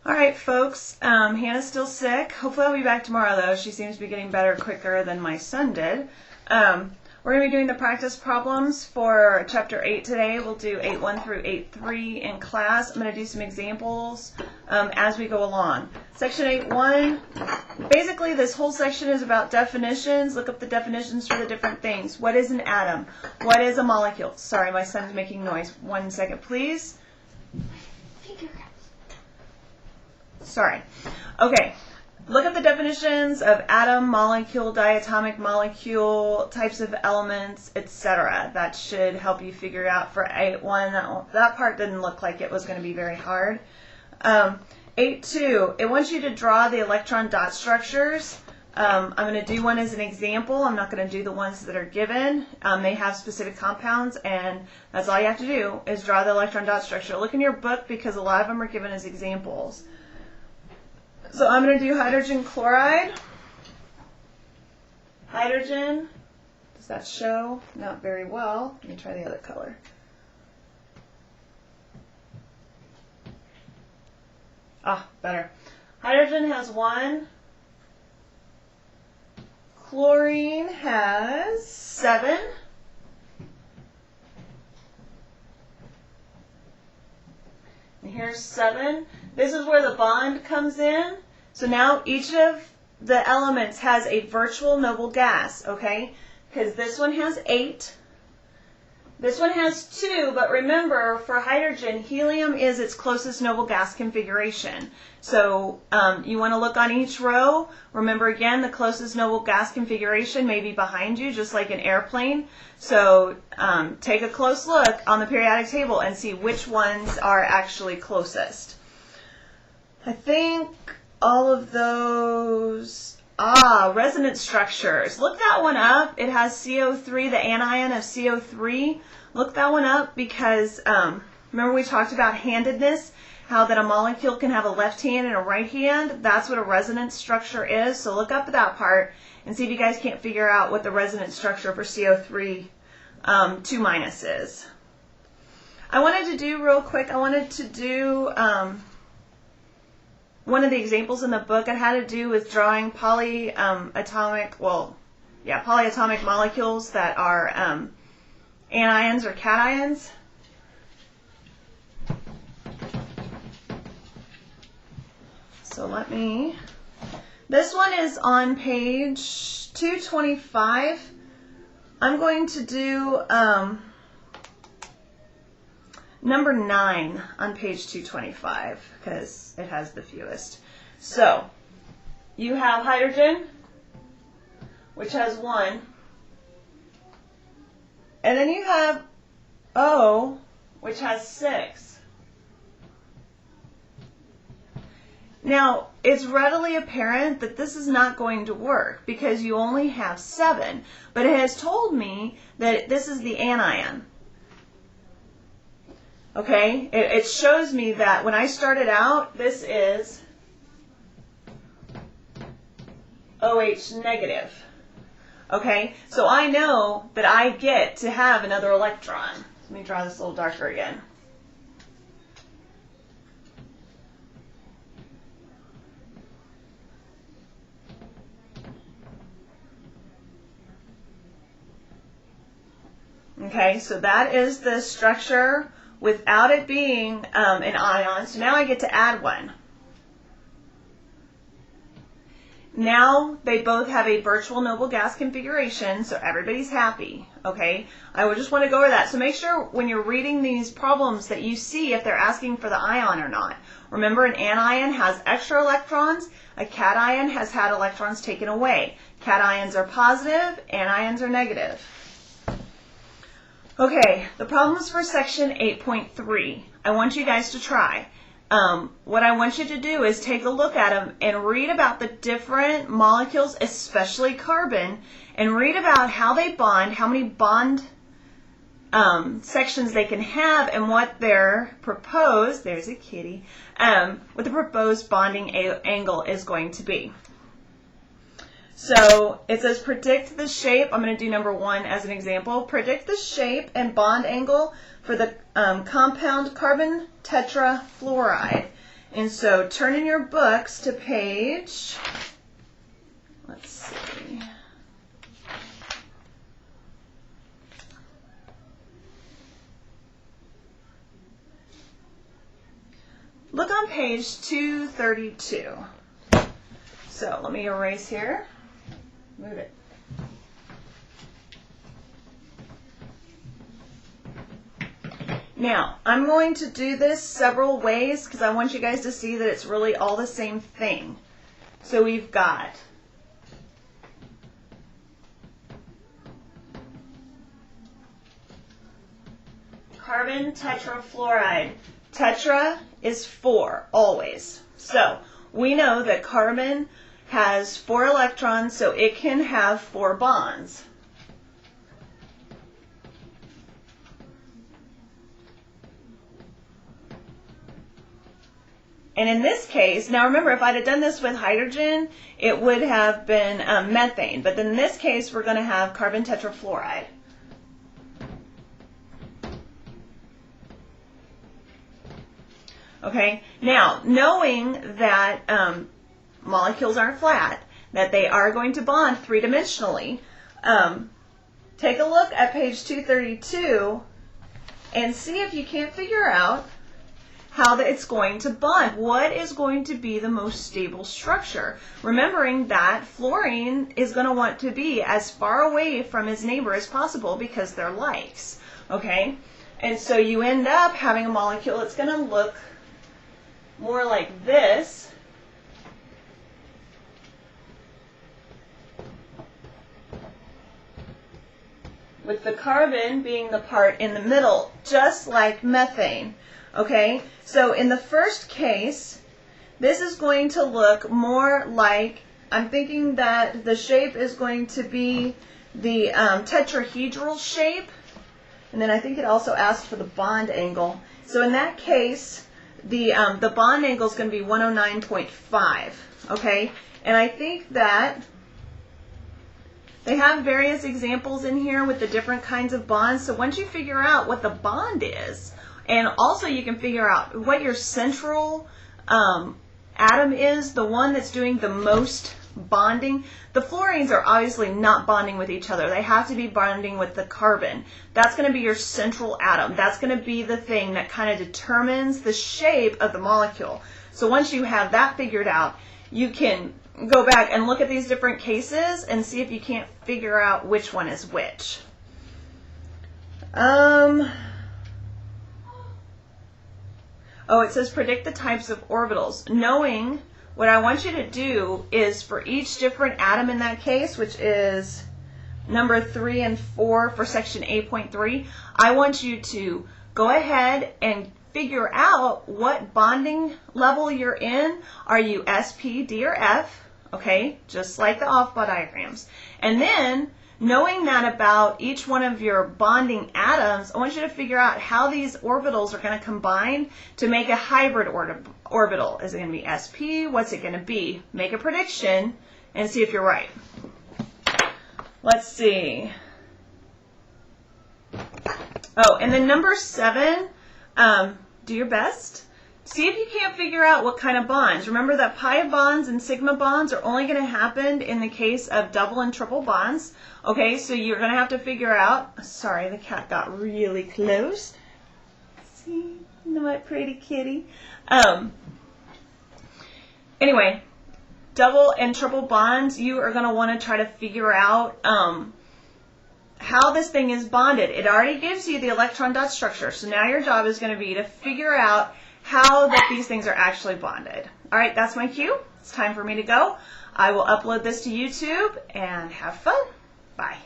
All right, folks. Hannah's still sick. Hopefully I'll be back tomorrow, though. She seems to be getting better quicker than my son did. We're going to be doing the practice problems for Chapter 8 today. We'll do 8.1 through 8.3 in class. I'm going to do some examples as we go along. Section 8.1, basically this whole section is about definitions. Look up the definitions for the different things. What is an atom? What is a molecule? Sorry, my son's making noise. 1 second, please. Sorry. Okay. Look at the definitions of atom, molecule, diatomic molecule, types of elements, etc. That should help you figure out for 8.1. That part didn't look like it was going to be very hard. 8.2, it wants you to draw the electron dot structures. I'm going to do one as an example. I'm not going to do the ones that are given. They have specific compounds, and that's all you have to do is draw the electron dot structure. Look in your book because a lot of them are given as examples. So I'm going to do hydrogen chloride. Hydrogen, does that show? Not very well. Let me try the other color. Ah, better. Hydrogen has 1. Chlorine has 7. And here's 7. This is where the bond comes in. So now each of the elements has a virtual noble gas, okay? Because this one has 8. This one has 2, but remember, for hydrogen, helium is its closest noble gas configuration. So you want to look on each row. Remember, again, the closest noble gas configuration may be behind you, just like an airplane. So take a close look on the periodic table and see which ones are actually closest. I think all of those, resonance structures. Look that one up. It has CO3, the anion of CO3. Look that one up because remember we talked about handedness, how that a molecule can have a left hand and a right hand. That's what a resonance structure is. So look up that part and see if you guys can't figure out what the resonance structure for CO3 2- is. I wanted to do real quick, one of the examples in the book, it had to do with drawing polyatomic molecules that are anions or cations. So this one is on page 225. I'm going to do number 9 on page 225 because it has the fewest. So you have hydrogen, which has 1. And then you have O, which has 6. Now, it's readily apparent that this is not going to work because you only have 7. But it has told me that this is the anion. Okay, it shows me that when I started out, this is OH negative. Okay, so I know that I get to have another electron. Let me draw this a little darker again. Okay, so that is the structure without it being an ion. So now I get to add one. Now they both have a virtual noble gas configuration, so everybody's happy. Okay, I would just want to go over that. So make sure when you're reading these problems that you see if they're asking for the ion or not. Remember, an anion has extra electrons. A cation has had electrons taken away. Cations are positive, anions are negative. Okay, the problems for section 8.3. I want you guys to try. What I want you to do is take a look at them and read about the different molecules, especially carbon, and read about how they bond, how many bond sections they can have, and what their proposed, there's a kitty, what the proposed bonding angle is going to be. So it says predict the shape. I'm going to do number 1 as an example. Predict the shape and bond angle for the compound carbon tetrafluoride. And so turn in your books to page, let's see. Look on page 232. So let me erase here. Move it. Now, I'm going to do this several ways because I want you guys to see that it's really all the same thing. So we've got carbon tetrafluoride. Tetra is 4, always. So we know that carbon has 4 electrons, so it can have 4 bonds. And in this case, now remember, if I'd have done this with hydrogen, it would have been methane. But in this case, we're going to have carbon tetrafluoride. Okay, now, knowing that molecules aren't flat, that they are going to bond three-dimensionally, take a look at page 232 and see if you can't figure out how it's going to bond. What is going to be the most stable structure? Remembering that fluorine is going to want to be as far away from its neighbor as possible because they're likes. Okay? And so you end up having a molecule that's going to look more like this. With the carbon being the part in the middle, just like methane. Okay, so in the first case, this is going to look more like, I'm thinking that the shape is going to be the tetrahedral shape, and then I think it also asked for the bond angle. So in that case, the bond angle is going to be 109.5, okay, and I think that they have various examples in here with the different kinds of bonds, so once you figure out what the bond is, and also you can figure out what your central atom is, the one that's doing the most bonding. The fluorines are obviously not bonding with each other. They have to be bonding with the carbon. That's going to be your central atom. That's going to be the thing that kind of determines the shape of the molecule. So once you have that figured out, you can go back and look at these different cases and see if you can't figure out which one is which. Oh, it says predict the types of orbitals. Knowing what I want you to do is for each different atom in that case, which is number 3 and 4 for section 8.3, I want you to go ahead and figure out what bonding level you're in. Are you SP, D, or F? Okay, just like the Aufbau diagrams. And then, knowing that about each one of your bonding atoms, I want you to figure out how these orbitals are going to combine to make a hybrid orbital. Is it going to be SP? What's it going to be? Make a prediction and see if you're right. Let's see. Oh, and then number 7, do your best. See if you can't figure out what kind of bonds. Remember that pi bonds and sigma bonds are only going to happen in the case of double and triple bonds. Okay, so you're going to have to figure out, sorry, the cat got really close. See, my pretty kitty. Anyway, double and triple bonds, you are going to want to try to figure out how this thing is bonded. It already gives you the electron dot structure, so now your job is going to be to figure out how that these things are actually bonded. All right, that's my cue. It's time for me to go. I will upload this to YouTube and have fun. Bye.